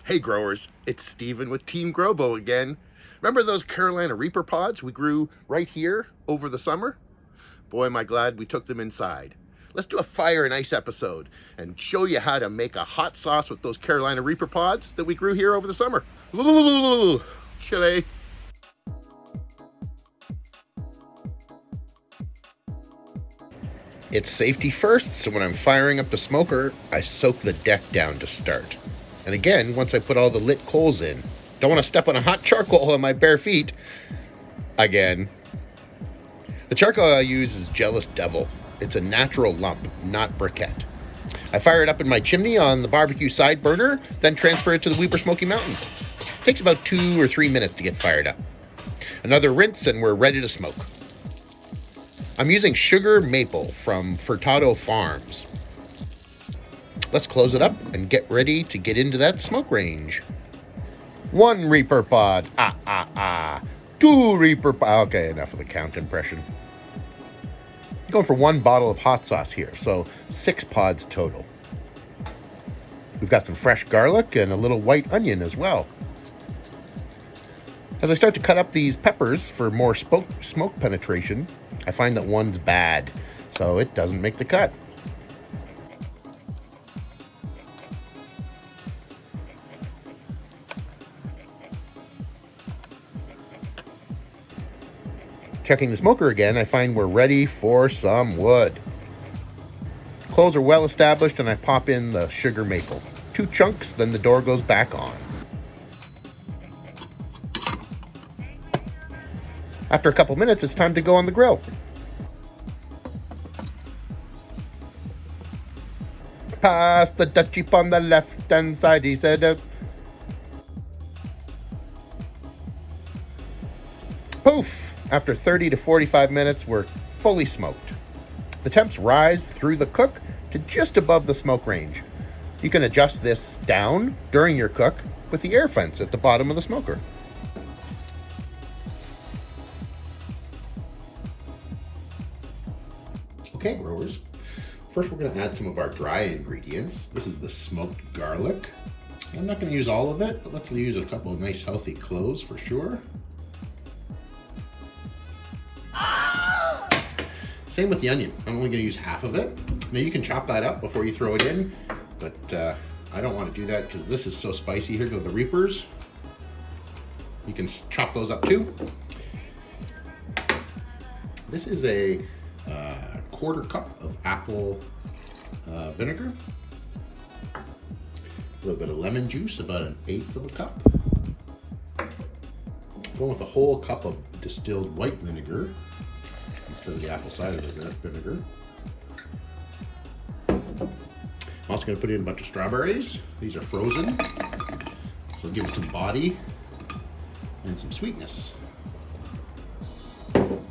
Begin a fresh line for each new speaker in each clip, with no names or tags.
Hey growers, it's Steven with Team Grobo again. Remember those Carolina Reaper pods we grew right here over the summer? Boy, am I glad we took them inside. Let's do a fire and ice episode and show you how to make a hot sauce with those Carolina Reaper pods that we grew here over the summer. Chile. It's safety first, so when I'm firing up the smoker, I soak the deck down to start. And again, once I put all the lit coals in, don't want to step on a hot charcoal on my bare feet. Again. The charcoal I use is Jealous Devil. It's a natural lump, not briquette. I fire it up in my chimney on the barbecue side burner, then transfer it to the Weeper Smoky Mountain. It takes about 2 or 3 minutes to get fired up. Another rinse and we're ready to smoke. I'm using sugar maple from Furtado Farms. Let's close it up and get ready to get into that smoke range. 1 Reaper pod. 2 Reaper pod. Okay, enough of the count impression. Going for 1 bottle of hot sauce here, so 6 pods total. We've got some fresh garlic and a little white onion as well. As I start to cut up these peppers for more smoke penetration, I find that one's bad, so it doesn't make the cut. Checking the smoker again, I find we're ready for some wood. Coals are well established and I pop in the sugar maple. 2 chunks, then the door goes back on. After a couple minutes, it's time to go on the grill. Pass the Dutch Jeep on the left-hand side, he said. Poof! After 30 to 45 minutes, we're fully smoked. The temps rise through the cook to just above the smoke range. You can adjust this down during your cook with the air fence at the bottom of the smoker. Okay, growers. First, we're going to add some of our dry ingredients. This is the smoked garlic. I'm not going to use all of it, but let's use a couple of nice healthy cloves for sure. Same with the onion. I'm only going to use half of it. Now you can chop that up before you throw it in, but I don't want to do that because this is so spicy. Here go the Reapers. You can chop those up too. This is a 1/4 cup of apple vinegar. A little bit of lemon juice, about 1/8 of a cup. Going with a whole cup of distilled white vinegar instead of the apple cider vinegar. I'm also going to put in a bunch of strawberries. These are frozen, so give it some body and some sweetness. And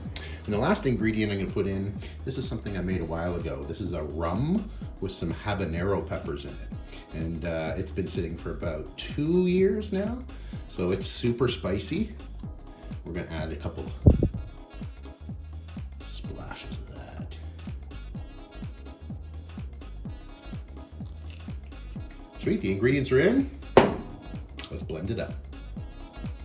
the last ingredient I'm going to put in, this is something I made a while ago. This is a rum with some habanero peppers in it. And it's been sitting for about 2 years now, so it's super spicy. We're going to add a couple splashes of that. Sweet, the ingredients are in. Let's blend it up.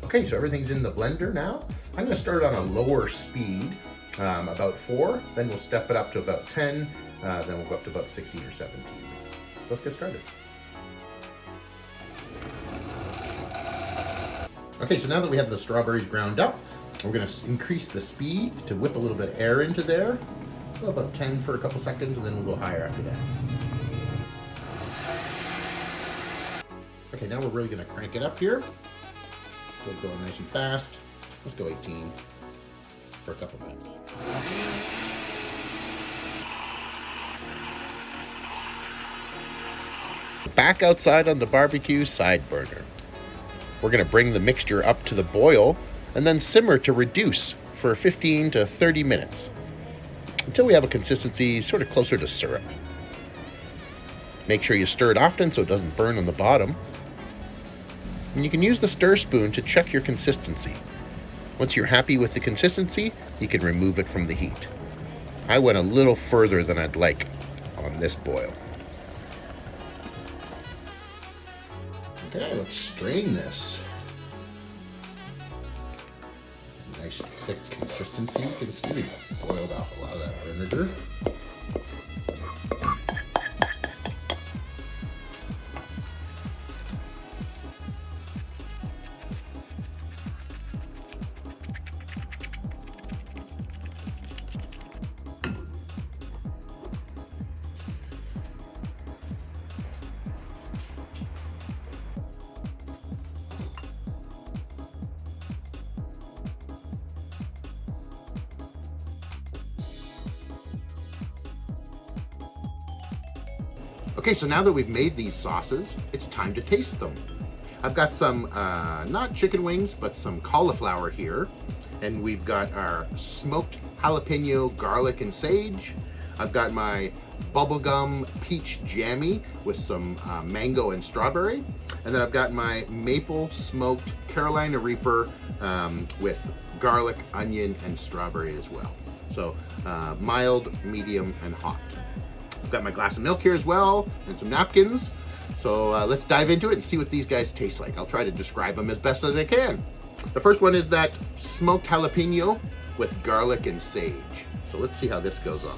Okay, so everything's in the blender now. I'm going to start on a lower speed, about 4, then we'll step it up to about 10, then we'll go up to about 16 or 17. So let's get started. Okay, so now that we have the strawberries ground up, we're going to increase the speed to whip a little bit of air into there. Go about 10 for a couple seconds, and then we'll go higher after that. Okay, now we're really going to crank it up here. We'll go nice and fast. Let's go 18 for a couple minutes. Back outside on the barbecue side burner. We're going to bring the mixture up to the boil and then simmer to reduce for 15 to 30 minutes until we have a consistency sort of closer to syrup. Make sure you stir it often so it doesn't burn on the bottom. And you can use the stir spoon to check your consistency. Once you're happy with the consistency, you can remove it from the heat. I went a little further than I'd like on this boil. Okay, let's strain this. Nice thick consistency. You can see we boiled off a lot of that vinegar. Okay, so now that we've made these sauces, it's time to taste them. I've got some, not chicken wings, but some cauliflower here. And we've got our smoked jalapeno, garlic, and sage. I've got my bubblegum peach jammy with some mango and strawberry. And then I've got my maple smoked Carolina Reaper with garlic, onion, and strawberry as well. So mild, medium, and hot. I've got my glass of milk here as well, and some napkins. So let's dive into it and see what these guys taste like. I'll try to describe them as best as I can. The first one is that smoked jalapeno with garlic and sage. So let's see how this goes on.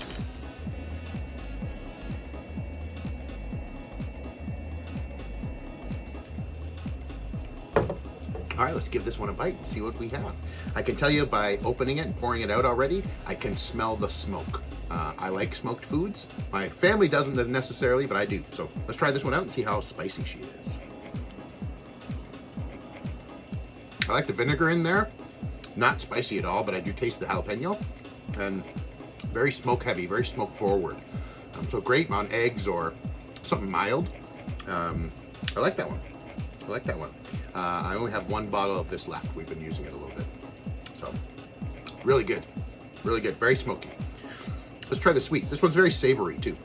All right, let's give this one a bite and see what we have. I can tell you by opening it and pouring it out already, I can smell the smoke. I like smoked foods. My family doesn't necessarily, but I do. So let's try this one out and see how spicy she is. I like the vinegar in there. Not spicy at all, but I do taste the jalapeno. And very smoke heavy, very smoke forward. So great on eggs or something mild. I like that one. I like that one. I only have one bottle of this left. We've been using it a little bit. So, really good. Really good. Very smoky. Let's try the sweet. This one's very savory, too.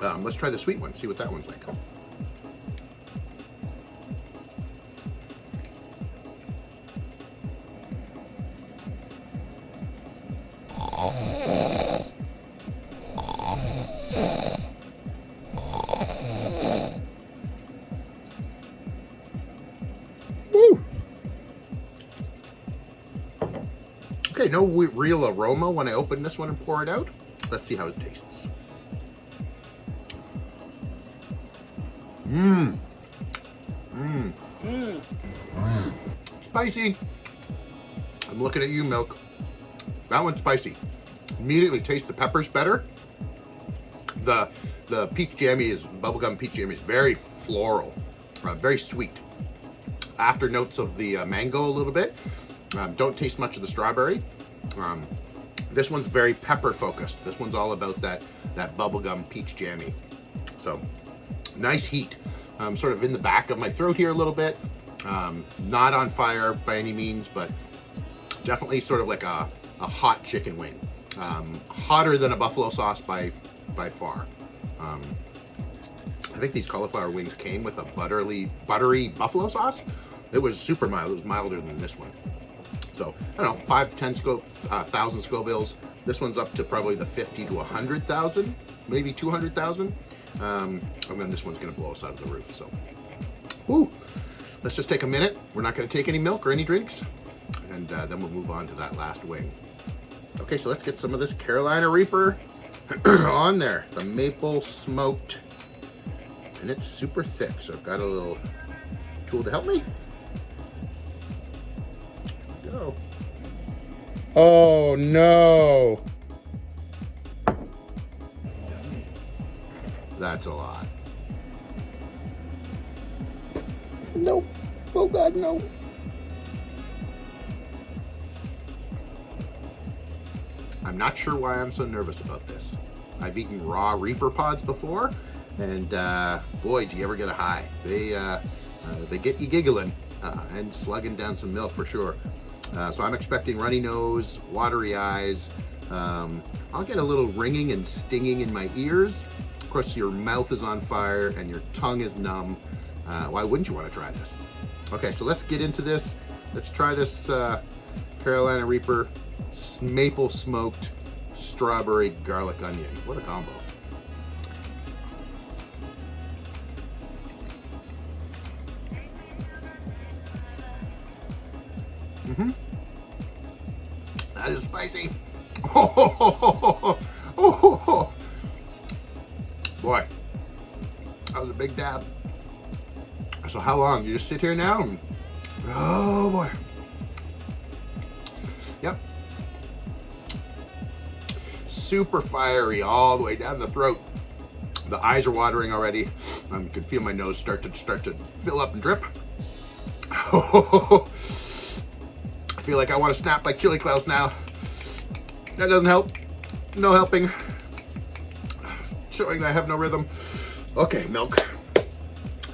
Let's try the sweet one, see what that one's like. Woo! Okay, no real aroma when I open this one and pour it out. Let's see how it tastes. Spicy. I'm looking at you, Milk. That one's spicy. Immediately taste the peppers better. The peach jammy is, bubblegum peach jammy is very floral, very sweet. After notes of the mango a little bit. Don't taste much of the strawberry. This one's very pepper focused. This one's all about that bubblegum peach jammy. So nice heat. Sort of in the back of my throat here a little bit. Not on fire by any means, but definitely sort of like a hot chicken wing. Hotter than a buffalo sauce by far. I think these cauliflower wings came with a buttery buffalo sauce. It was super mild. It was milder than this one. So, I don't know, 5 to 10 thousand Scovilles. This one's up to probably the 50 to 100,000, maybe 200,000. And then this one's gonna blow us out of the roof, so. Woo! Let's just take a minute. We're not gonna take any milk or any drinks. And then we'll move on to that last wing. Okay, so let's get some of this Carolina Reaper on there. The maple smoked. And it's super thick, so I've got a little tool to help me. Go. Oh no! That's a lot. Nope. Oh God, no. I'm not sure why I'm so nervous about this. I've eaten raw Reaper pods before, and boy, do you ever get a high. They get you giggling and slugging down some milk for sure. So I'm expecting runny nose, watery eyes. I'll get a little ringing and stinging in my ears. Of course, your mouth is on fire and your tongue is numb. Why wouldn't you want to try this? Okay, so let's get into this. Let's try this Carolina Reaper maple smoked strawberry garlic onion. What a combo. That is spicy. Oh, boy, that was a big dab. So how long? You just sit here now? And, oh boy. Yep. Super fiery all the way down the throat. The eyes are watering already. I can feel my nose start to fill up and drip. I feel like I want to snap like Chili Klaus now. That doesn't help. No helping. Showing that I have no rhythm. Okay, milk.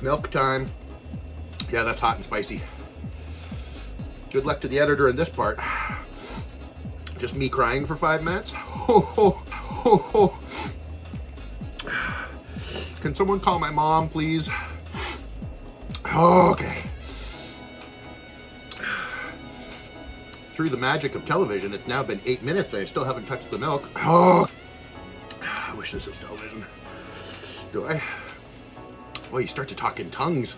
Milk time. Yeah, that's hot and spicy. Good luck to the editor in this part. Just me crying for 5 minutes. Can someone call my mom, please? Okay. Through the magic of television, it's now been 8 minutes and I still haven't touched the milk. Oh, I wish this was television. Do I? Boy, you start to talk in tongues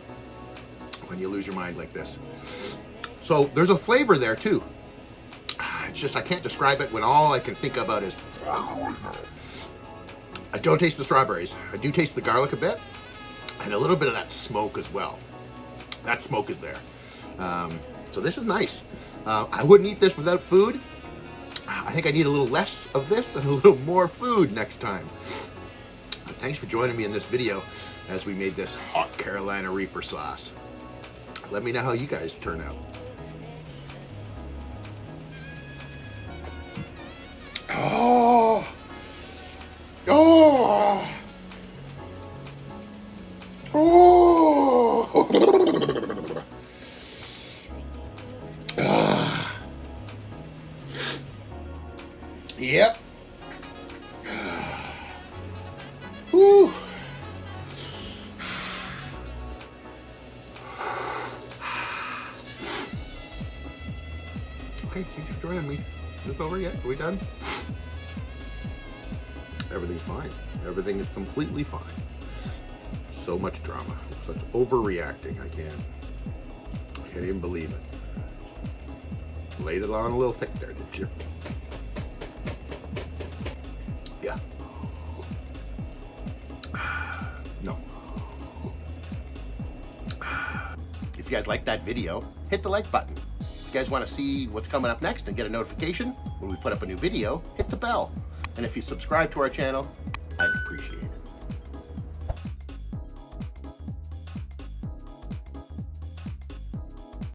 when you lose your mind like this. So there's a flavor there too. It's just I can't describe it when all I can think about is I don't taste the strawberries. I do taste the garlic a bit and a little bit of that smoke as well. That smoke is there. So this is nice. I wouldn't eat this without food. I think I need a little less of this and a little more food next time. Thanks for joining me in this video as we made this hot Carolina Reaper sauce. Let me know how you guys turn out. Oh! Oh! Oh! Yep. Whew. Okay, thanks for joining me. Is this over yet? Are we done? Everything's fine. Everything is completely fine. So much drama. Such overreacting. I can't even believe it. Laid it on a little thick there, didn't you? Yeah. No. If you guys like that video, hit the like button. If you guys want to see what's coming up next and get a notification when we put up a new video, hit the bell. And if you subscribe to our channel,